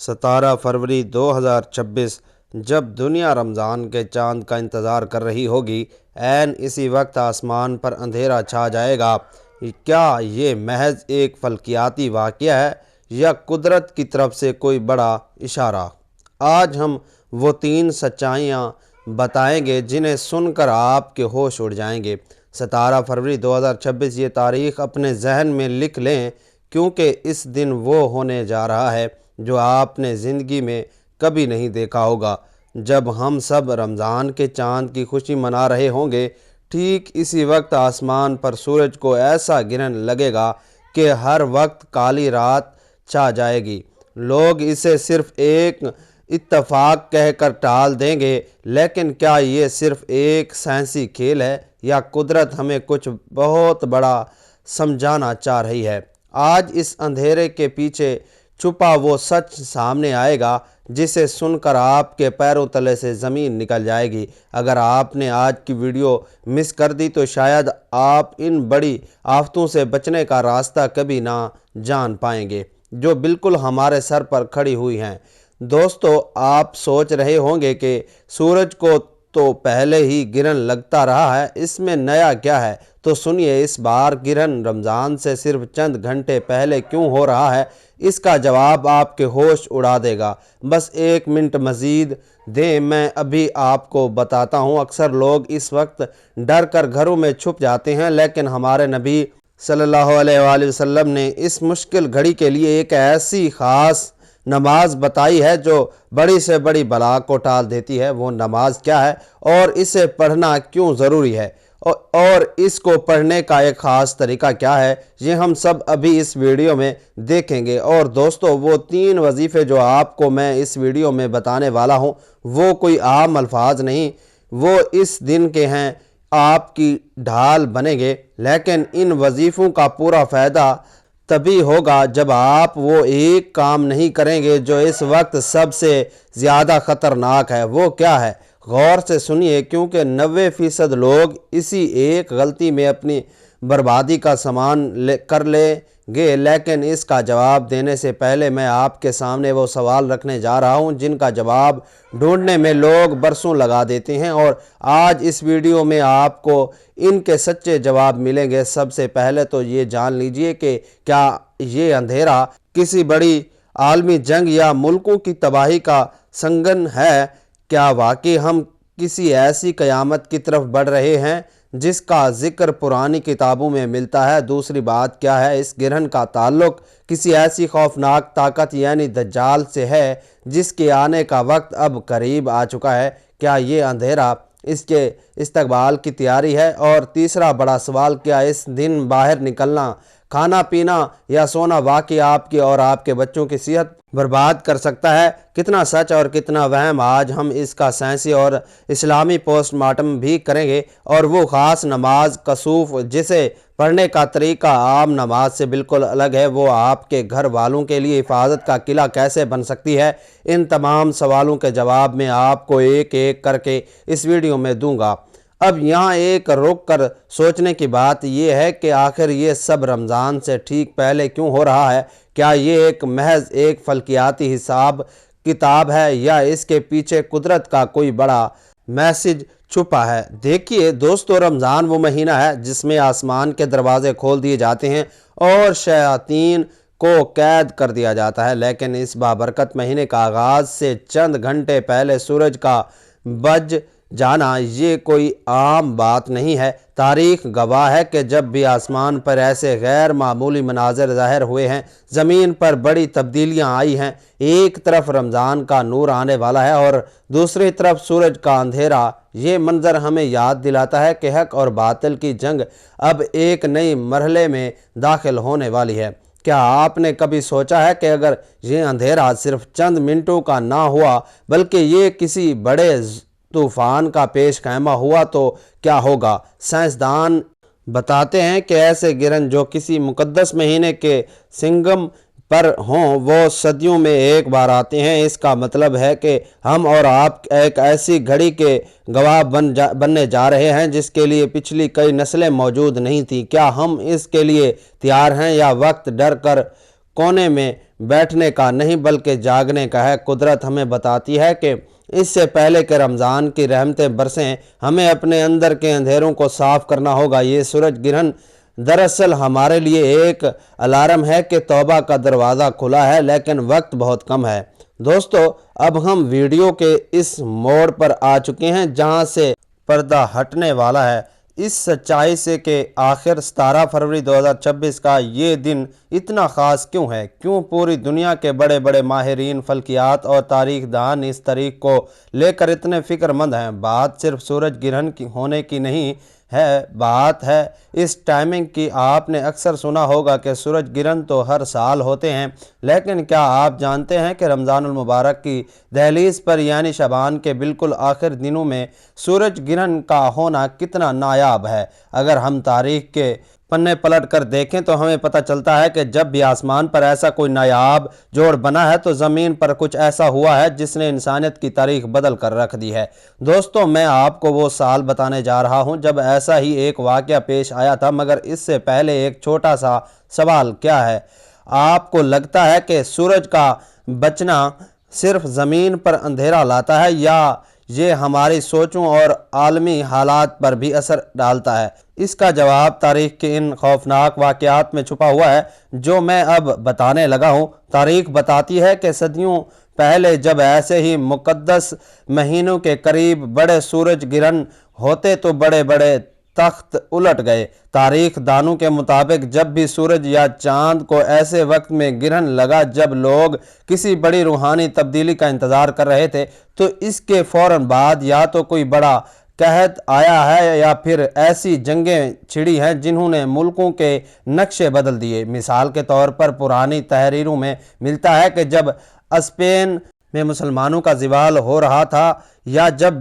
17 फरवरी 2026 जब दुनिया रमज़ान के चांद का इंतज़ार कर रही होगी, ऐन इसी वक्त आसमान पर अंधेरा छा जाएगा। क्या ये महज एक फल्कियाती वाक़या है या कुदरत की तरफ से कोई बड़ा इशारा? आज हम वो 3 सच्चाइयाँ बताएंगे जिन्हें सुनकर आपके होश उड़ जाएंगे। 17 फरवरी 2026 ये तारीख़ अपने जहन में लिख लें, क्योंकि इस दिन वो होने जा रहा है जो आपने ज़िंदगी में कभी नहीं देखा होगा। जब हम सब रमज़ान के चांद की खुशी मना रहे होंगे, ठीक इसी वक्त आसमान पर सूरज को ऐसा गिरन लगेगा कि हर वक्त काली रात छा जाएगी। लोग इसे सिर्फ एक इत्तफाक कहकर टाल देंगे, लेकिन क्या ये सिर्फ एक साइंसी खेल है या कुदरत हमें कुछ बहुत बड़ा समझाना चाह रही है? आज इस अंधेरे के पीछे छुपा वो सच सामने आएगा जिसे सुनकर आपके पैरों तले से ज़मीन निकल जाएगी। अगर आपने आज की वीडियो मिस कर दी तो शायद आप इन बड़ी आफतों से बचने का रास्ता कभी ना जान पाएंगे जो बिल्कुल हमारे सर पर खड़ी हुई हैं। दोस्तों, आप सोच रहे होंगे कि सूरज को तो पहले ही गिरन लगता रहा है, इसमें नया क्या है? तो सुनिए, इस बार गिरन रमज़ान से सिर्फ चंद घंटे पहले क्यों हो रहा है, इसका जवाब आपके होश उड़ा देगा। बस 1 मिनट मज़ीद दें, मैं अभी आपको बताता हूँ। अक्सर लोग इस वक्त डर कर घरों में छुप जाते हैं, लेकिन हमारे नबी सल्लल्लाहु अलैहि वसल्लम ने इस मुश्किल घड़ी के लिए एक ऐसी ख़ास नमाज बताई है जो बड़ी से बड़ी बला को टाल देती है। वो नमाज क्या है और इसे पढ़ना क्यों ज़रूरी है और इसको पढ़ने का एक ख़ास तरीका क्या है, ये हम सब अभी इस वीडियो में देखेंगे। और दोस्तों, वो 3 वजीफ़े जो आपको मैं इस वीडियो में बताने वाला हूँ, वो कोई आम अल्फाज नहीं, वो इस दिन के हैं, आपकी ढाल बनेंगे। लेकिन इन वजीफ़ों का पूरा फ़ायदा तभी होगा जब आप वो एक काम नहीं करेंगे जो इस वक्त सबसे ज़्यादा ख़तरनाक है। वो क्या है? गौर से सुनिए, क्योंकि 90% लोग इसी एक गलती में अपनी बर्बादी का सामान कर लेंगे। लेकिन इसका जवाब देने से पहले मैं आपके सामने वो सवाल रखने जा रहा हूं जिनका जवाब ढूंढने में लोग बरसों लगा देते हैं, और आज इस वीडियो में आपको इनके सच्चे जवाब मिलेंगे। सबसे पहले तो ये जान लीजिए कि क्या ये अंधेरा किसी बड़ी आलमी जंग या मुल्कों की तबाही का संगन है? क्या वाकई हम किसी ऐसी क़यामत की तरफ बढ़ रहे हैं जिसका ज़िक्र पुरानी किताबों में मिलता है? दूसरी बात, क्या है इस गिरहन का ताल्लुक़ किसी ऐसी खौफनाक ताकत यानी दज्जाल से है जिसके आने का वक्त अब करीब आ चुका है? क्या ये अंधेरा इसके इस्तकबाल की तैयारी है? और तीसरा बड़ा सवाल, क्या इस दिन बाहर निकलना, खाना पीना या सोना वाकई आपकी और आपके बच्चों की सेहत बर्बाद कर सकता है? कितना सच और कितना वहम, आज हम इसका साइंसी और इस्लामी पोस्टमार्टम भी करेंगे। और वो ख़ास नमाज कसूफ जिसे पढ़ने का तरीका आम नमाज से बिल्कुल अलग है, वो आपके घर वालों के लिए हिफाजत का किला कैसे बन सकती है? इन तमाम सवालों के जवाब मैं आपको एक एक करके इस वीडियो में दूंगा। अब यहाँ एक रुक कर सोचने की बात यह है कि आखिर ये सब रमज़ान से ठीक पहले क्यों हो रहा है? क्या ये एक महज एक फल्कियाती हिसाब किताब है या इसके पीछे कुदरत का कोई बड़ा मैसेज छुपा है? देखिए दोस्तों, रमज़ान वो महीना है जिसमें आसमान के दरवाजे खोल दिए जाते हैं और शयातीन को कैद कर दिया जाता है। लेकिन इस बाबरकत महीने का आगाज़ से चंद घंटे पहले सूरज का बज जाना ये कोई आम बात नहीं है। तारीख़ गवाह है कि जब भी आसमान पर ऐसे गैर मामूली मनाज़र ज़ाहिर हुए हैं, ज़मीन पर बड़ी तब्दीलियां आई हैं। एक तरफ रमज़ान का नूर आने वाला है और दूसरी तरफ सूरज का अंधेरा। ये मंज़र हमें याद दिलाता है कि हक़ और बातिल की जंग अब एक नई मरहले में दाखिल होने वाली है। क्या आपने कभी सोचा है कि अगर ये अंधेरा सिर्फ चंद मिनटों का ना हुआ बल्कि ये किसी बड़े तूफ़ान का पेश खैमा हुआ तो क्या होगा? साइंसदान बताते हैं कि ऐसे गिरन जो किसी मुक़द्दस महीने के सिंगम पर हों वो सदियों में एक बार आते हैं। इसका मतलब है कि हम और आप एक ऐसी घड़ी के गवाह बनने जा रहे हैं जिसके लिए पिछली कई नस्लें मौजूद नहीं थीं। क्या हम इसके लिए तैयार हैं या वक्त डर कर कोने में बैठने का नहीं बल्कि जागने का है। कुदरत हमें बताती है कि इससे पहले कि रमज़ान की रहमतें बरसें, हमें अपने अंदर के अंधेरों को साफ़ करना होगा। ये सूरज ग्रहण दरअसल हमारे लिए एक अलार्म है कि तौबा का दरवाज़ा खुला है, लेकिन वक्त बहुत कम है। दोस्तों, अब हम वीडियो के इस मोड़ पर आ चुके हैं जहां से पर्दा हटने वाला है। इस सच्चाई से कि आखिर 17 फरवरी 2026 का ये दिन इतना ख़ास क्यों है, क्यों पूरी दुनिया के बड़े बड़े माहिरीन फल्कियात और तारीख दान इस तारीख को लेकर इतने फ़िक्रमंद हैं। बात सिर्फ सूरज ग्रहण की होने की नहीं है, बात है इस टाइमिंग की। आपने अक्सर सुना होगा कि सूरज ग्रहण तो हर साल होते हैं, लेकिन क्या आप जानते हैं कि रमज़ानुल मुबारक की दहलीज पर यानी शबान के बिल्कुल आखिर दिनों में सूरज ग्रहण का होना कितना नायाब है। अगर हम तारीख के पन्ने पलट कर देखें तो हमें पता चलता है कि जब भी आसमान पर ऐसा कोई नायाब जोड़ बना है तो ज़मीन पर कुछ ऐसा हुआ है जिसने इंसानियत की तारीख बदल कर रख दी है। दोस्तों, मैं आपको वो साल बताने जा रहा हूं जब ऐसा ही एक वाक़या पेश आया था, मगर इससे पहले एक छोटा सा सवाल क्या है। आपको लगता है कि सूरज का बचना सिर्फ ज़मीन पर अंधेरा लाता है या ये हमारी सोचों और आलमी हालात पर भी असर डालता है? इसका जवाब तारीख के इन खौफनाक वाक़यात में छुपा हुआ है जो मैं अब बताने लगा हूँ। तारीख बताती है कि सदियों पहले जब ऐसे ही मुक़द्दस महीनों के करीब बड़े सूरज ग्रहण होते तो बड़े बड़े तख्त उलट गए। तारीख दानों के मुताबिक जब भी सूरज या चांद को ऐसे वक्त में ग्रहण लगा जब लोग किसी बड़ी रूहानी तब्दीली का इंतज़ार कर रहे थे, तो इसके फ़ौरन बाद या तो कोई बड़ा कहत आया है या फिर ऐसी जंगें छिड़ी हैं जिन्होंने मुल्कों के नक्शे बदल दिए। मिसाल के तौर पर पुरानी तहरीरों में मिलता है कि जब स्पेन में मुसलमानों का ज़वाल हो रहा था या जब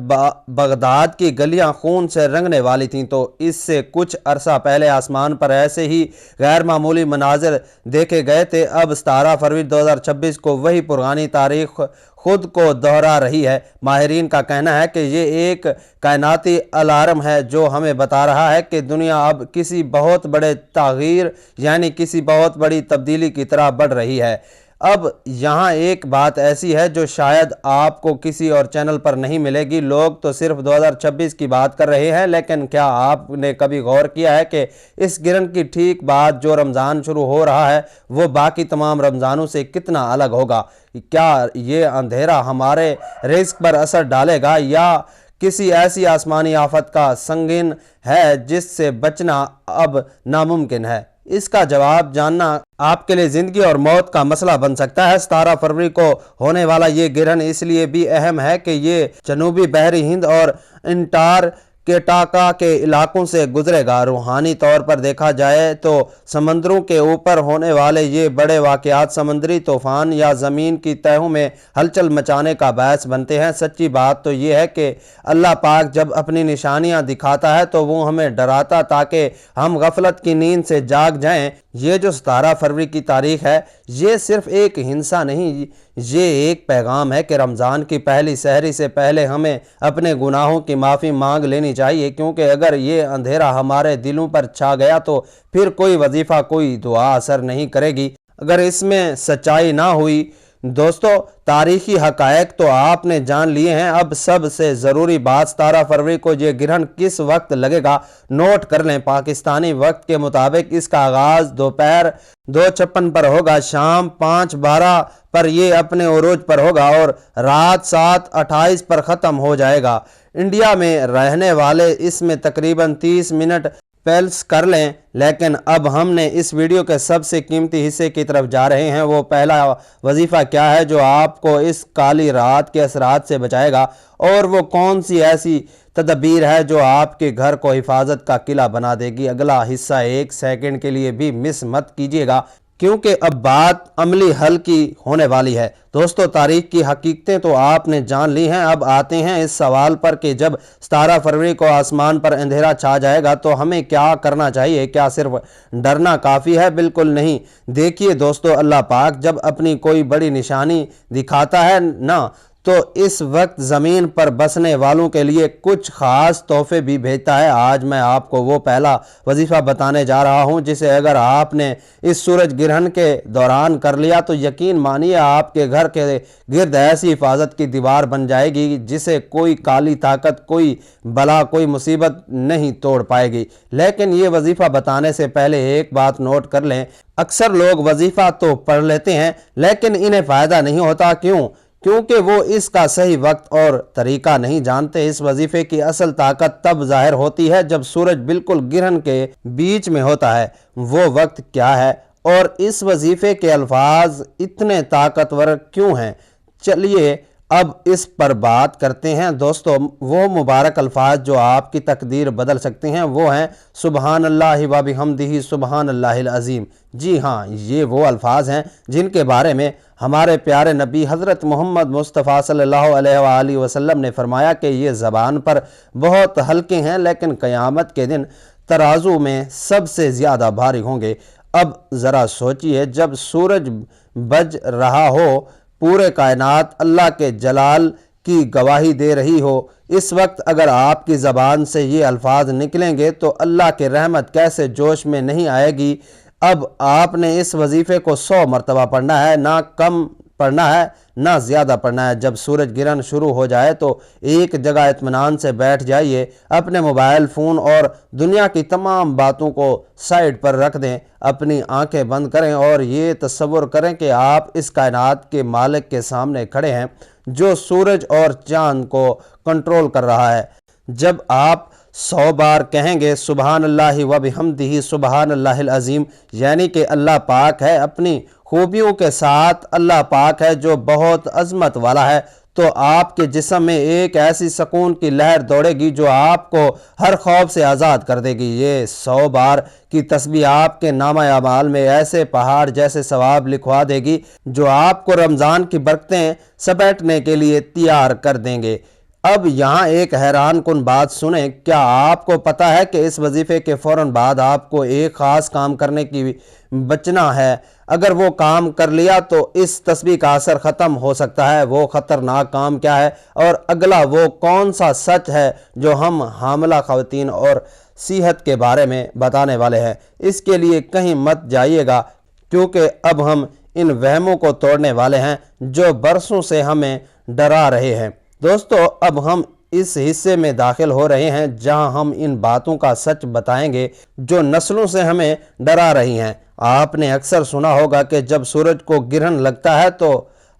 बगदाद की गलियां खून से रंगने वाली थीं, तो इससे कुछ अरसा पहले आसमान पर ऐसे ही गैर मामूली मनाजिर देखे गए थे। अब 17 फरवरी 2026 को वही पुरानी तारीख खुद को दोहरा रही है। माहिरीन का कहना है कि ये एक कायनाती अलार्म है जो हमें बता रहा है कि दुनिया अब किसी बहुत बड़े तग़यीर यानी किसी बहुत बड़ी तब्दीली की तरफ बढ़ रही है। अब यहाँ एक बात ऐसी है जो शायद आपको किसी और चैनल पर नहीं मिलेगी। लोग तो सिर्फ 2026 की बात कर रहे हैं, लेकिन क्या आपने कभी गौर किया है कि इस ग्रहण की ठीक बाद जो रमज़ान शुरू हो रहा है वो बाकी तमाम रमज़ानों से कितना अलग होगा? क्या ये अंधेरा हमारे रिज़्क़ पर असर डालेगा या किसी ऐसी आसमानी आफत का संगीन है जिससे बचना अब नामुमकिन है? इसका जवाब जानना आपके लिए ज़िंदगी और मौत का मसला बन सकता है। 17 फरवरी को होने वाला ये ग्रहण इसलिए भी अहम है कि ये जनूबी बहरी हिंद और अंटार्कटिका के इलाकों से गुजरेगा। रूहानी तौर पर देखा जाए तो समंदरों के ऊपर होने वाले ये बड़े वाक़यात समुद्री तूफ़ान या ज़मीन की तहों में हलचल मचाने का बायस बनते हैं। सच्ची बात तो ये है कि अल्लाह पाक जब अपनी निशानियां दिखाता है तो वो हमें डराता ताकि हम गफलत की नींद से जाग जाएं। ये जो 17 फरवरी की तारीख है ये सिर्फ एक हिंसा नहीं, ये एक पैगाम है कि रमज़ान की पहली सहरी से पहले हमें अपने गुनाहों की माफ़ी मांग लेनी चाहिए, क्योंकि अगर ये अंधेरा हमारे दिलों पर छा गया तो फिर कोई वजीफ़ा कोई दुआ असर नहीं करेगी अगर इसमें सच्चाई ना हुई। दोस्तों, तारीखी हक़ायक़ तो आपने जान लिए हैं। अब सबसे ज़रूरी बात 17 फरवरी को ये ग्रहण किस वक्त लगेगा नोट कर लें। पाकिस्तानी वक्त के मुताबिक इसका आगाज़ दोपहर 2:56 पर होगा, शाम 5:12 पर ये अपने उरूज पर होगा और रात 7:28 पर ख़त्म हो जाएगा। इंडिया में रहने वाले इसमें तकरीबन 30 मिनट पेल्स कर लें। लेकिन अब हमने इस वीडियो के सबसे कीमती हिस्से की तरफ जा रहे हैं। वो पहला वजीफ़ा क्या है जो आपको इस काली रात के असरात से बचाएगा, और वो कौन सी ऐसी तदबीर है जो आपके घर को हिफाजत का किला बना देगी। अगला हिस्सा 1 सेकंड के लिए भी मिस मत कीजिएगा, क्योंकि अब बात अमली हल की होने वाली है। दोस्तों, तारीख की हकीकतें तो आपने जान ली हैं। अब आते हैं इस सवाल पर कि जब 17 फरवरी को आसमान पर अंधेरा छा जाएगा तो हमें क्या करना चाहिए? क्या सिर्फ डरना काफ़ी है? बिल्कुल नहीं। देखिए दोस्तों, अल्लाह पाक जब अपनी कोई बड़ी निशानी दिखाता है ना, تو इस वक्त ज़मीन पर बसने वालों के लिए कुछ ख़ास तोहफे भी भेजता है। आज मैं आपको वो पहला वजीफ़ा बताने जा रहा हूँ जिसे अगर आपने इस सूरज ग्रहण के दौरान कर लिया तो यकीन मानिए आपके घर के गिर्द ऐसी हिफाजत की दीवार बन जाएगी जिसे कोई काली ताकत, कोई बला, कोई मुसीबत नहीं तोड़ पाएगी। लेकिन ये वजीफ़ा बताने से पहले एक बात नोट कर लें, अक्सर लोग वजीफ़ा तो पढ़ लेते हैं लेकिन इन्हें फ़ायदा नहीं होता। क्यों? क्योंकि वो इसका सही वक्त और तरीका नहीं जानते। इस वजीफे की असल ताकत तब जाहिर होती है जब सूरज बिल्कुल ग्रहण के बीच में होता है। वो वक्त क्या है और इस वजीफे के अल्फाज इतने ताकतवर क्यों हैं? चलिए अब इस पर बात करते हैं। दोस्तों, वो मुबारक अल्फाज जो आपकी तकदीर बदल सकते हैं वो हैं सुबहान अल्लाह व बिहम्दिही सुबहान अल्लाहिल अज़ीम। जी हाँ, ये वो अल्फाज हैं जिनके बारे में हमारे प्यारे नबी हज़रत मोहम्मद मुस्तफ़ा सल्लल्लाहु अलैहि वसल्लम ने फरमाया कि ये ज़बान पर बहुत हल्के हैं लेकिन क़यामत के दिन तराजू में सबसे ज़्यादा भारी होंगे। अब ज़रा सोचिए, जब सूरज बज रहा हो, पूरे कायनात अल्लाह के जलाल की गवाही दे रही हो, इस वक्त अगर आपकी ज़बान से ये अल्फाज निकलेंगे तो अल्लाह की रहमत कैसे जोश में नहीं आएगी। अब आपने इस वजीफ़े को 100 मरतबा पढ़ना है, ना कम पढ़ना है ना ज़्यादा पढ़ना है। जब सूरज गिरन शुरू हो जाए तो एक जगह इत्मीनान से बैठ जाइए, अपने मोबाइल फ़ोन और दुनिया की तमाम बातों को साइड पर रख दें, अपनी आंखें बंद करें और ये तसव्वुर करें कि आप इस कायनात के मालिक के सामने खड़े हैं जो सूरज और चाँद को कंट्रोल कर रहा है। जब आप 100 बार कहेंगे सुबहान अल्लाह व बिहम्दिही सुबहान अल्लाहिल अज़ीम, यानी कि अल्लाह पाक है, अपनी खूबियों के साथ अल्लाह पाक है जो बहुत अज़मत वाला है, तो आपके जिस्म में एक ऐसी सुकून की लहर दौड़ेगी जो आपको हर खौफ से आज़ाद कर देगी। ये 100 बार की तस्बीह आपके नामा अमाल में ऐसे पहाड़ जैसे सवाब लिखवा देगी जो आपको रमज़ान की बरकतें समेटने के लिए तैयार कर देंगे। अब यहाँ एक हैरान कुन बात सुने, क्या आपको पता है कि इस वजीफ़े के फ़ौरन बाद आपको एक ख़ास काम करने की बचना है? अगर वो काम कर लिया तो इस तस्बीह का असर ख़त्म हो सकता है। वो ख़तरनाक काम क्या है और अगला वो कौन सा सच है जो हम हामिला ख़वातीन और सेहत के बारे में बताने वाले हैं? इसके लिए कहीं मत जाइएगा क्योंकि अब हम इन वहमों को तोड़ने वाले हैं जो बरसों से हमें डरा रहे हैं। दोस्तों, अब हम इस हिस्से में दाखिल हो रहे हैं जहां हम इन बातों का सच बताएंगे जो नस्लों से हमें डरा रही हैं। आपने अक्सर सुना होगा कि जब सूरज को ग्रहण लगता है तो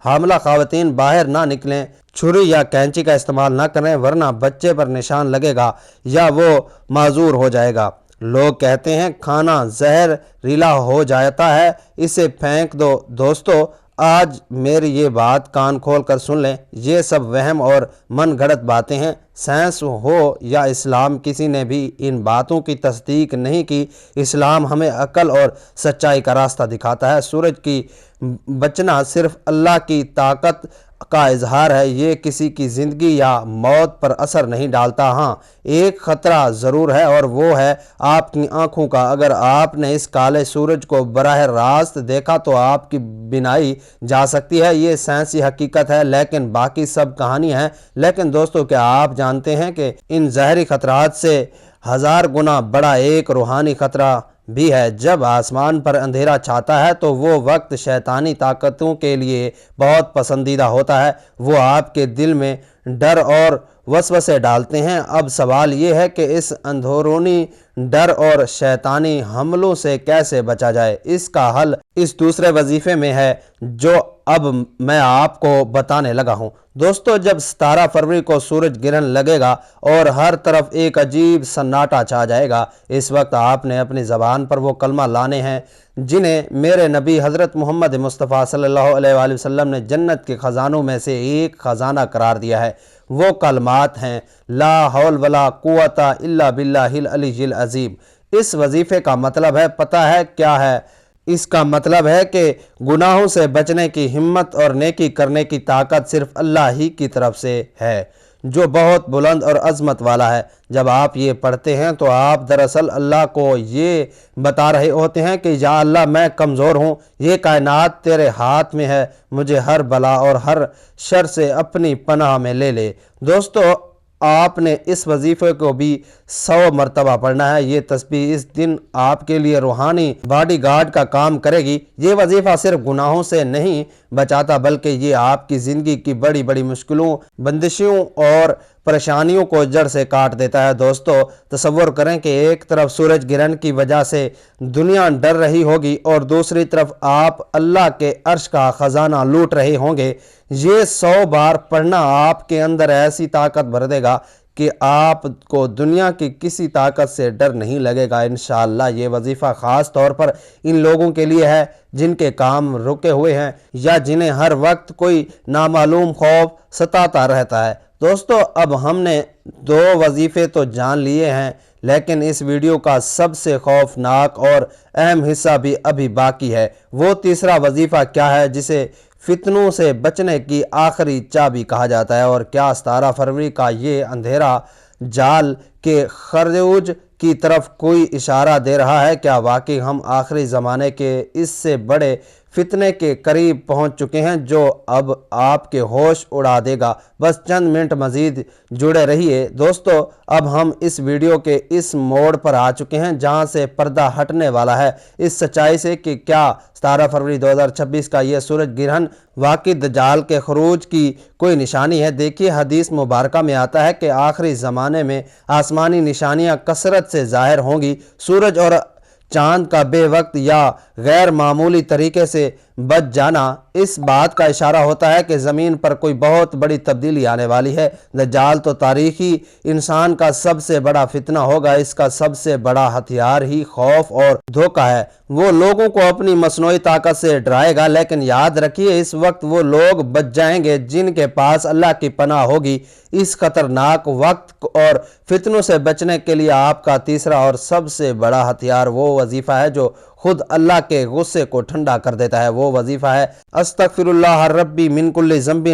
हामिला ख़वातीन बाहर ना निकलें, छुरी या कैंची का इस्तेमाल ना करें वरना बच्चे पर निशान लगेगा या वो माजूर हो जाएगा। लोग कहते हैं खाना जहरीला हो जाता है, इसे फेंक दो। दोस्तों, आज मेरी ये बात कान खोल कर सुन लें, ये सब वहम और मन गढ़ंत बातें हैं। साइंस हो या इस्लाम, किसी ने भी इन बातों की तस्दीक नहीं की। इस्लाम हमें अकल और सच्चाई का रास्ता दिखाता है। सूरज की बचना सिर्फ अल्लाह की ताकत का इजहार है, ये किसी की ज़िंदगी या मौत पर असर नहीं डालता। हाँ, एक ख़तरा ज़रूर है और वो है आपकी आँखों का। अगर आपने इस काले सूरज को बराह रास्त देखा तो आपकी बिनाई जा सकती है। ये साइंसी हकीकत है लेकिन बाकी सब कहानी है। लेकिन दोस्तों, क्या आप जानते हैं कि इन ज़हरी ख़तरात से 1000 गुना बड़ा एक रूहानी ख़तरा भी है। जब आसमान पर अंधेरा छाता है तो वो वक्त शैतानी ताकतों के लिए बहुत पसंदीदा होता है। वो आपके दिल में डर और वसवसे डालते हैं। अब सवाल ये है कि इस अंदरूनी डर और शैतानी हमलों से कैसे बचा जाए। इसका हल इस दूसरे वजीफे में है जो अब मैं आपको बताने लगा हूँ। दोस्तों, जब 17 फरवरी को सूरज ग्रहण लगेगा और हर तरफ एक अजीब सन्नाटा छा जाएगा, इस वक्त आपने अपनी ज़बान पर वो कलमा लाने हैं जिन्हें मेरे नबी हज़रत मोहम्मद मुस्तफ़ा सल्लल्लाहु अलैहि वसल्लम ने जन्नत के ख़जानों में से एक ख़जाना करार दिया है। वो कलमात हैं ला हौल वला कुव्वता इल्ला बिल्लाहिल अलीय्यिल अज़ीम। इस वजीफ़े का मतलब है, पता है क्या है? इसका मतलब है कि गुनाहों से बचने की हिम्मत और नेकी करने की ताकत सिर्फ अल्लाह ही की तरफ से है। جو بہت بلند اور عظمت والا ہے۔ جب آپ یہ پڑھتے ہیں تو آپ دراصل اللہ کو یہ بتا رہے ہوتے ہیں کہ یا اللہ میں کمزور ہوں، یہ کائنات تیرے ہاتھ میں ہے، مجھے ہر بلا اور ہر شر سے اپنی پناہ میں لے لے۔ دوستو، آپ نے اس وظیفے کو بھی 100 مرتبہ پڑھنا ہے۔ یہ تسبیح اس دن آپ کے لیے روحانی باڈی گارڈ کا کام کرے گی۔ یہ وظیفہ صرف گناہوں سے نہیں بچاتا بلکہ یہ آپ کی زندگی کی بڑی بڑی مشکلوں، بندشوں اور پریشانیوں کو جڑ سے کاٹ دیتا ہے۔ دوستو، تصور کریں کہ ایک طرف سورج گرہن کی وجہ سے دنیا ڈر رہی ہوگی اور دوسری طرف آپ اللہ کے عرش کا خزانہ لوٹ رہے ہوں گے۔ یہ 100 بار پڑھنا آپ کے اندر ایسی طاقت بھر دے گا کہ آپ کو دنیا کی کسی طاقت سے ڈر نہیں لگے گا۔ انشاءاللہ یہ وظیفہ خاص طور پر ان لوگوں کے لیے ہے جن کے کام رکے ہوئے ہیں یا جنہیں ہر وقت کوئی نامعلوم خوف ستاتا رہتا ہے۔ دوستو، اب ہم نے 2 وظیفے تو جان لیے ہیں، لیکن اس ویڈیو کا سب سے خوفناک اور اہم حصہ بھی ابھی باقی ہے۔ وہ تیسرا وظیفہ کیا ہے جسے فتنوں سے بچنے کی آخری چابی کہا جاتا ہے، اور کیا 17 فروری کا یہ اندھیرا جال کے خروج کی طرف کوئی اشارہ دے رہا ہے؟ کیا واقعی ہم آخری زمانے کے اس سے بڑے فتنے کے قریب پہنچ چکے ہیں جو اب آپ کے ہوش اڑا دے گا؟ بس چند منٹ مزید جڑے رہیے۔ دوستو، اب ہم اس ویڈیو کے اس موڑ پر آ چکے ہیں جہاں سے پردہ ہٹنے والا ہے اس سچائی سے کہ کیا 17 فروری 2026 کا یہ سورج گرہن واقعی دجال کے خروج کی کوئی نشانی ہے۔ دیکھیے، حدیث مبارکہ میں آتا ہے کہ آخری زمانے میں آسمانی نشانیاں کثرت سے ظاہر ہوں گی۔ سورج اور چاند کا بے وقت یا غیر معمولی طریقے سے بچ جانا اس بات کا اشارہ ہوتا ہے کہ زمین پر کوئی بہت بڑی تبدیلی آنے والی ہے۔ دجال تو تاریخی انسان کا سب سے بڑا فتنہ ہوگا۔ اس کا سب سے بڑا ہتھیار ہی خوف اور دھوکہ ہے۔ وہ لوگوں کو اپنی مصنوعی طاقت سے ڈرائے گا، لیکن یاد رکھیے اس وقت وہ لوگ بچ جائیں گے جن کے پاس اللہ کی پناہ ہوگی۔ اس خطرناک وقت اور فتنوں سے بچنے کے لیے آپ کا تیسرا اور سب سے بڑا ہتھیار وہ وظیفہ ہے جو خود اللہ کے غصے کو ٹھنڈا کر دیتا ہے۔ وہ وظیفہ ہے استغفر اللہ ربی من کل ذنب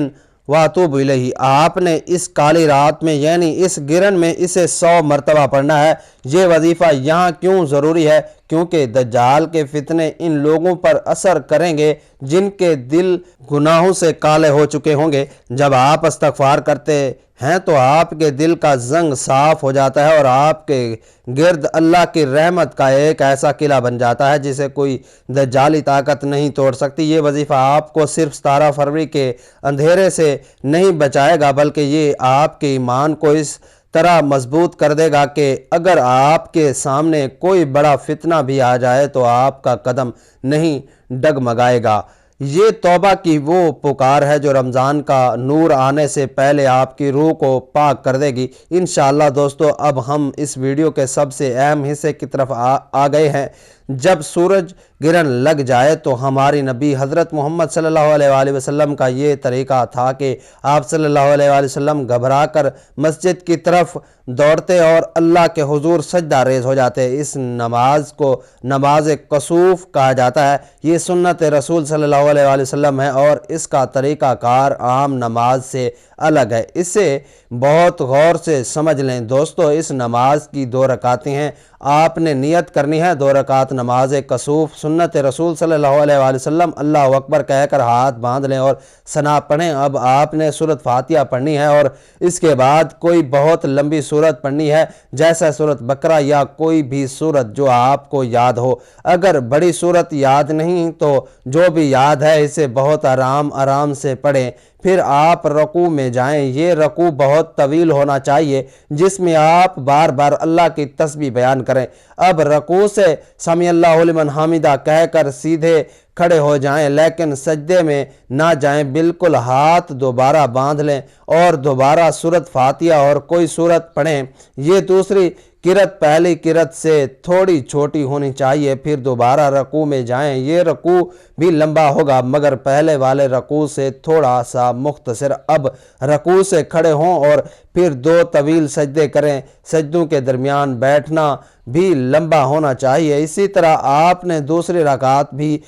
واتوب الیہ۔ آپ نے اس کالی رات میں یعنی اس گرہن میں اسے 100 مرتبہ پڑھنا ہے۔ یہ وظیفہ یہاں کیوں ضروری ہے؟ کیونکہ دجال کے فتنے ان لوگوں پر اثر کریں گے جن کے دل گناہوں سے کالے ہو چکے ہوں گے۔ جب آپ استغفار کرتے ہیں تو آپ کے دل کا زنگ صاف ہو جاتا ہے اور آپ کے گرد اللہ کی رحمت کا ایک ایسا قلعہ بن جاتا ہے جسے کوئی دجالی طاقت نہیں توڑ سکتی۔ یہ وظیفہ آپ کو صرف 17 فروری کے اندھیرے سے نہیں بچائے گا بلکہ یہ آپ کے ایمان کو اس طرح مضبوط کر دے گا کہ اگر آپ کے سامنے کوئی بڑا فتنہ بھی آ جائے تو آپ کا قدم نہیں ڈگمگائے گا۔ یہ توبہ کی وہ پکار ہے جو رمضان کا نور آنے سے پہلے آپ کی روح کو پاک کر دے گی۔ انشاءاللہ دوستو، اب ہم اس ویڈیو کے سب سے اہم حصے کی طرف آ گئے ہیں۔ جب سورج گرہن لگ جائے تو ہماری نبی حضرت محمد صلی اللہ علیہ وآلہ وسلم کا یہ طریقہ تھا کہ آپ صلی اللہ علیہ وآلہ وسلم گھبرا کر مسجد کی طرف دوڑتے اور اللہ کے حضور سجدہ ریز ہو جاتے۔ اس نماز کو نماز کسوف کہا جاتا ہے۔ یہ سنت رسول صلی اللہ علیہ وآلہ وسلم ہے اور اس کا طریقہ کار عام نماز سے الگ ہے۔ اسے بہت غور سے سمجھ لیں دوستو۔ اس نماز کی 2 رکعتیں ہیں۔ آپ نے نیت کرنی ہے 2 رکعت نماز کسوف سنت رسول صلی اللہ علیہ وآلہ وسلم، اللہ اکبر کہہ کر ہاتھ باندھ لیں اور ثنا پڑھیں۔ اب آپ نے سورۃ فاتحہ پڑھنی ہے اور اس کے بعد کوئی بہت لمبی سورت پڑھنی ہے جیسا سورۃ بقرہ یا کوئی بھی سورت جو آپ کو یاد ہو۔ اگر بڑی سورت یاد نہیں تو جو بھی یاد ہے اسے بہت آرام سے پڑھیں۔ پھر آپ رکوع میں جائیں۔ یہ رکوع بہت طویل ہونا چاہیے جس میں آپ بار بار اللہ کی تسبیح بیان کریں۔ اب رکوع سے سمیع اللہ لمن حمیدہ کہہ کر سیدھے کھڑے ہو جائیں، لیکن سجدے میں نہ جائیں، بالکل ہاتھ دوبارہ باندھ لیں اور دوبارہ سورۃ فاتحہ اور کوئی سورت پڑھیں۔ یہ دوسری قرأت پہلی قرأت سے تھوڑی چھوٹی ہونی چاہیے۔ پھر دوبارہ رکوع میں جائیں۔ یہ رکوع بھی لمبا ہوگا مگر پہلے والے رکوع سے تھوڑا سا مختصر۔ اب رکوع سے کھڑے ہوں اور پھر 2 طویل سجدے کریں۔ سجدوں کے درمیان بیٹھنا بھی لمبا ہونا چاہیے۔ اسی طرح آپ نے دوسری رکعت بھی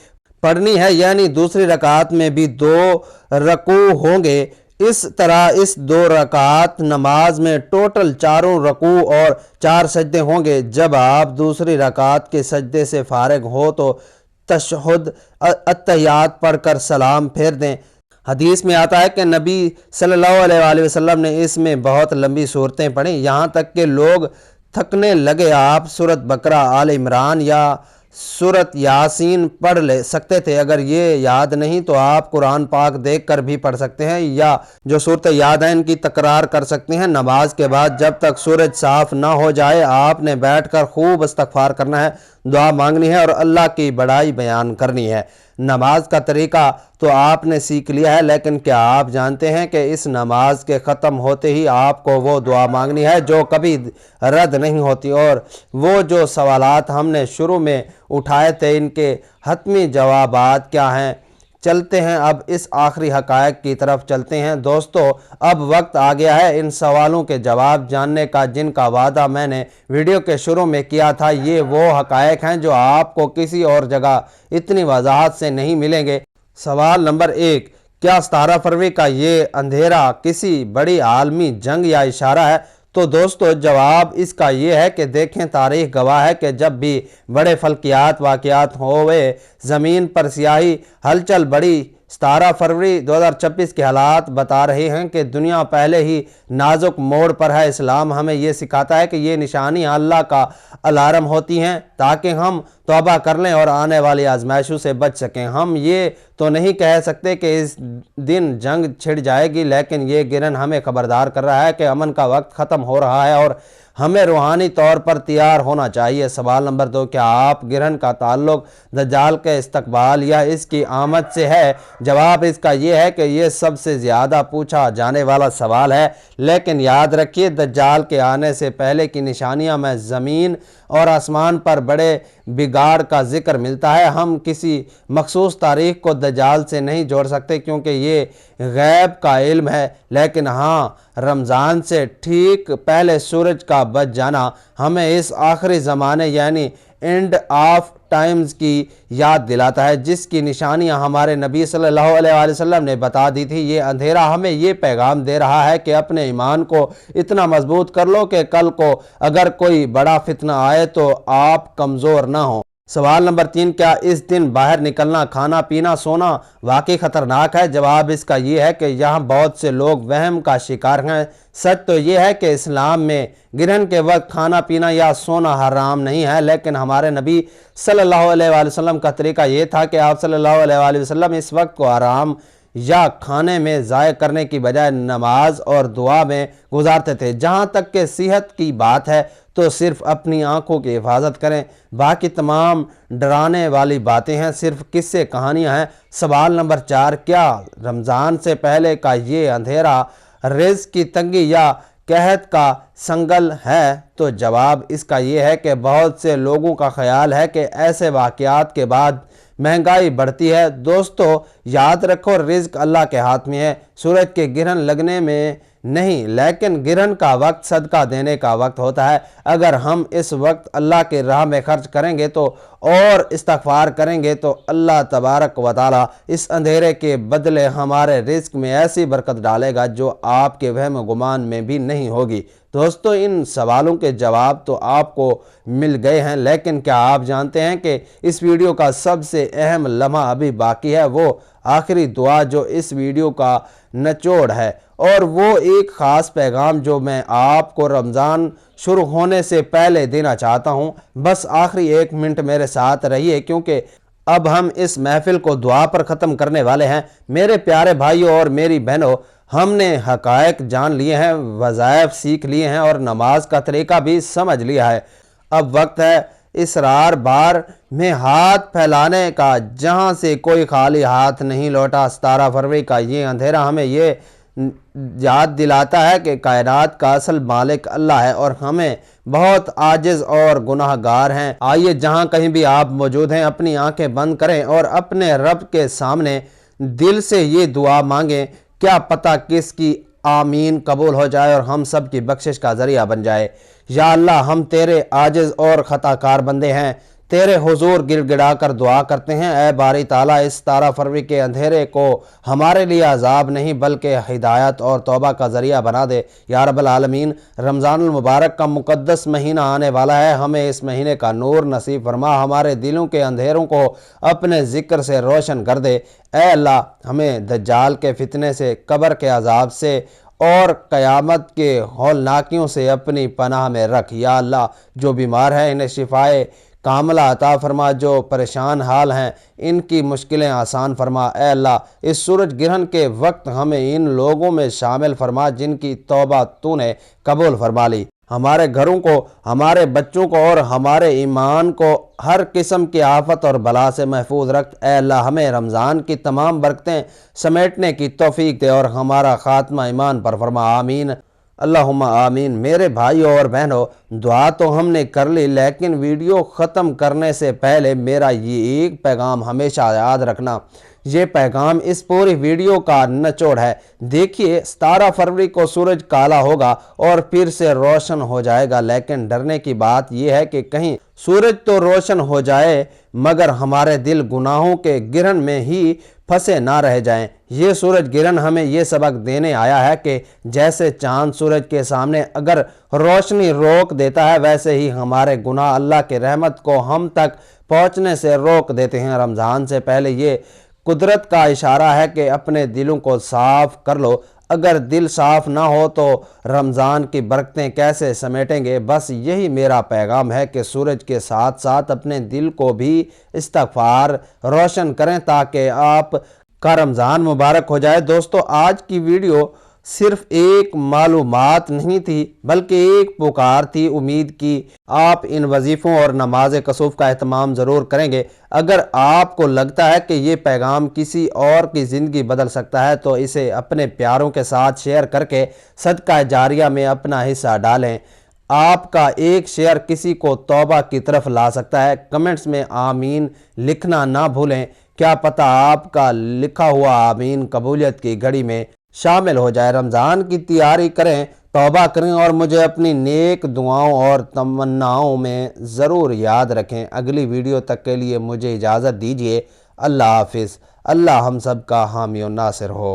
پڑھنی ہے، یعنی دوسری رکعت میں بھی 2 رکوع ہوں گے۔ اس طرح اس 2 رکعات نماز میں ٹوٹل 4 رکوع اور 4 سجدے ہوں گے۔ جب آپ دوسری رکعت کے سجدے سے فارغ ہو تو تشہد اتحیات پڑھ کر سلام پھیر دیں۔ حدیث میں آتا ہے کہ نبی صلی اللہ علیہ وآلہ وسلم نے اس میں بہت لمبی صورتیں پڑھیں، یہاں تک کہ لوگ تھکنے لگے۔ آپ سورۃ بقرہ، آل عمران یا سورۃ یاسین پڑھ لے سکتے تھے۔ اگر یہ یاد نہیں تو آپ قرآن پاک دیکھ کر بھی پڑھ سکتے ہیں یا جو صورتیں یاد ہیں ان کی تکرار کر سکتے ہیں۔ نماز کے بعد جب تک سورج صاف نہ ہو جائے آپ نے بیٹھ کر خوب استغفار کرنا ہے، دعا مانگنی ہے اور اللہ کی بڑائی بیان کرنی ہے۔ نماز کا طریقہ تو آپ نے سیکھ لیا ہے، لیکن کیا آپ جانتے ہیں کہ اس نماز کے ختم ہوتے ہی آپ کو وہ دعا مانگنی ہے جو کبھی رد نہیں ہوتی، اور وہ جو سوالات ہم نے شروع میں اٹھائے تھے ان کے حتمی جوابات کیا ہیں؟ چلتے ہیں اب اس آخری حقائق کی طرف چلتے ہیں۔ دوستو اب وقت آ گیا ہے ان سوالوں کے جواب جاننے کا جن کا وعدہ میں نے ویڈیو کے شروع میں کیا تھا۔ یہ وہ حقائق ہیں جو آپ کو کسی اور جگہ اتنی وضاحت سے نہیں ملیں گے۔ سوال نمبر 1، کیا 17 فروری کا یہ اندھیرا کسی بڑی عالمی جنگ یا اشارہ ہے؟ تو دوستو جواب اس کا یہ ہے کہ دیکھیں، تاریخ گواہ ہے کہ جب بھی بڑے فلکیات واقعات ہوئے زمین پر سیاہی ہلچل بڑی۔ 17 فروری 2026 کے حالات بتا رہے ہیں کہ دنیا پہلے ہی نازک موڑ پر ہے۔ اسلام ہمیں یہ سکھاتا ہے کہ یہ نشانیاں اللہ کا الارم ہوتی ہیں تاکہ ہم توبہ کر لیں اور آنے والی آزمائشوں سے بچ سکیں۔ ہم یہ تو نہیں کہہ سکتے کہ اس دن جنگ چھڑ جائے گی، لیکن یہ گرہن ہمیں خبردار کر رہا ہے کہ امن کا وقت ختم ہو رہا ہے اور ہمیں روحانی طور پر تیار ہونا چاہیے۔ سوال نمبر 2، کیا آپ گرہن کا تعلق دجال کے استقبال یا اس کی آمد سے ہے؟ جواب اس کا یہ ہے کہ یہ سب سے زیادہ پوچھا جانے والا سوال ہے، لیکن یاد رکھیے دجال کے آنے سے پہلے کی نشانیاں میں زمین اور آسمان پر بڑے بگاڑ کا ذکر ملتا ہے۔ ہم کسی مخصوص تاریخ کو دجال سے نہیں جوڑ سکتے کیونکہ یہ غیب کا علم ہے، لیکن ہاں رمضان سے ٹھیک پہلے سورج کا بچ جانا ہمیں اس آخری زمانے یعنی اینڈ آف ٹائمز کی یاد دلاتا ہے، جس کی نشانیاں ہمارے نبی صلی اللہ علیہ وآلہ وسلم نے بتا دی تھی۔ یہ اندھیرا ہمیں یہ پیغام دے رہا ہے کہ اپنے ایمان کو اتنا مضبوط کر لو کہ کل کو اگر کوئی بڑا فتنہ آئے تو آپ کمزور نہ ہوں۔ سوال نمبر 3، کیا اس دن باہر نکلنا، کھانا پینا، سونا واقعی خطرناک ہے؟ جواب اس کا یہ ہے کہ یہاں بہت سے لوگ وہم کا شکار ہیں۔ سچ تو یہ ہے کہ اسلام میں گرہن کے وقت کھانا پینا یا سونا حرام نہیں ہے، لیکن ہمارے نبی صلی اللہ علیہ وآلہ وسلم کا طریقہ یہ تھا کہ آپ صلی اللہ علیہ وآلہ وسلم اس وقت کو آرام یا کھانے میں ضائع کرنے کی بجائے نماز اور دعا میں گزارتے تھے۔ جہاں تک کہ صحت کی بات ہے تو صرف اپنی آنکھوں کی حفاظت کریں، باقی تمام ڈرانے والی باتیں ہیں، صرف قصے کہانیاں ہیں۔ سوال نمبر 4، کیا رمضان سے پہلے کا یہ اندھیرا رزق کی تنگی یا قحط کا سنگل ہے؟ تو جواب اس کا یہ ہے کہ بہت سے لوگوں کا خیال ہے کہ ایسے واقعات کے بعد مہنگائی بڑھتی ہے۔ دوستو یاد رکھو رزق اللہ کے ہاتھ میں ہے، سورج کے گرہن لگنے میں نہیں، لیکن گرہن کا وقت صدقہ دینے کا وقت ہوتا ہے۔ اگر ہم اس وقت اللہ کے راہ میں خرچ کریں گے تو اور استغفار کریں گے تو اللہ تبارک و تعالی اس اندھیرے کے بدلے ہمارے رزق میں ایسی برکت ڈالے گا جو آپ کے وہم و گمان میں بھی نہیں ہوگی۔ دوستو ان سوالوں کے جواب تو آپ کو مل گئے ہیں، لیکن کیا آپ جانتے ہیں کہ اس ویڈیو کا سب سے اہم لمحہ ابھی باقی ہے؟ وہ آخری دعا جو اس ویڈیو کا نچوڑ ہے، اور وہ ایک خاص پیغام جو میں آپ کو رمضان شروع ہونے سے پہلے دینا چاہتا ہوں۔ بس آخری 1 منٹ میرے ساتھ رہیے کیونکہ اب ہم اس محفل کو دعا پر ختم کرنے والے ہیں۔ میرے پیارے بھائیوں اور میری بہنوں، ہم نے حقائق جان لیے ہیں، وظائف سیکھ لیے ہیں اور نماز کا طریقہ بھی سمجھ لیا ہے۔ اب وقت ہے اسرار بار میں ہاتھ پھیلانے کا جہاں سے کوئی خالی ہاتھ نہیں لوٹا۔ 17 فروری کا یہ اندھیرا ہمیں یہ یاد دلاتا ہے کہ کائنات کا اصل مالک اللہ ہے اور ہمیں بہت عاجز اور گناہ گار ہیں۔ آئیے جہاں کہیں بھی آپ موجود ہیں اپنی آنکھیں بند کریں اور اپنے رب کے سامنے دل سے یہ دعا مانگیں، کیا پتہ کس کی آمین قبول ہو جائے اور ہم سب کی بخشش کا ذریعہ بن جائے۔ یا اللہ، ہم تیرے عاجز اور خطا کار بندے ہیں، तेरे हुजूर गिड़ गिड़ा कर दुआ करते हैं, ए बारी ताला इस 17 फरवरी के अंधेरे को हमारे लिए अजाब नहीं बल्कि हिदायत और तौबा का ज़रिया बना दे या रब्बल आलमीन। रमज़ानुल मुबारक का मुक़द्दस महीना आने वाला है, हमें इस महीने का नूर नसीब फरमा, हमारे दिलों के अंधेरों को अपने ज़िक्र से रोशन कर दे। ए अल्लाह, हमें दज्जाल के फितने से, कब्र के अजाब से और क़यामत के हौलनाकियों से अपनी पनाह में रख। या अल्लाह, जो बीमार है इन्हें शिफाए कामला अता फरमा, जो परेशान हाल हैं इनकी मुश्किलें आसान फरमा। ए अल्लाह, इस सूरज ग्रहण के वक्त हमें इन लोगों में शामिल फरमा जिनकी तौबा तूने कबूल फरमा ली। हमारे घरों को, हमारे बच्चों को और हमारे ईमान को हर किस्म की आफत और बला से महफूज रख। ए अल्लाह, हमें रमज़ान की तमाम बरकतें समेटने की तौफीक दे और हमारा खात्मा ईमान पर फरमा। आमीन अल्लाहुम्मा आमीन। मेरे भाइयों और बहनों, दुआ तो हमने कर ली, लेकिन वीडियो ख़त्म करने से पहले मेरा ये एक पैगाम हमेशा याद रखना। ये पैगाम इस पूरी वीडियो का निचोड़ है। देखिए, 17 फरवरी को सूरज काला होगा और फिर से रोशन हो जाएगा, लेकिन डरने की बात यह है कि कहीं सूरज तो रोशन हो जाए मगर हमारे दिल गुनाहों के गिरहन में ही फंसे ना रह जाएं। ये सूरज गिरहन हमें ये सबक देने आया है कि जैसे चांद सूरज के सामने अगर रोशनी रोक देता है, वैसे ही हमारे गुनाह अल्लाह की रहमत को हम तक पहुँचने से रोक देते हैं। रमज़ान से पहले ये कुदरत का इशारा है कि अपने दिलों को साफ़ कर लो। अगर दिल साफ़ ना हो तो रमज़ान की बरकतें कैसे समेटेंगे। बस यही मेरा पैगाम है कि सूरज के साथ साथ अपने दिल को भी इस्तग़फ़ार रोशन करें ताकि आप का रमज़ान मुबारक हो जाए। दोस्तों, आज की वीडियो सिर्फ एक मालूमात नहीं थी बल्कि एक पुकार थी उम्मीद की आप इन वजीफ़ों और नमाज कसूफ का एहतमाम ज़रूर करेंगे। अगर आपको लगता है कि ये पैगाम किसी और की ज़िंदगी बदल सकता है तो इसे अपने प्यारों के साथ शेयर करके सदका जारिया में अपना हिस्सा डालें। आपका एक शेयर किसी को तौबा की तरफ ला सकता है। कमेंट्स में आमीन लिखना ना भूलें, क्या पता आपका लिखा हुआ आमीन कबूलियत की घड़ी में शामिल हो जाए। रमज़ान की तैयारी करें, तौबा करें और मुझे अपनी नेक दुआओं और तमन्नाओं में ज़रूर याद रखें। अगली वीडियो तक के लिए मुझे इजाज़त दीजिए। अल्लाह हाफिज़। अल्लाह हम सब का हामी और नासिर हो।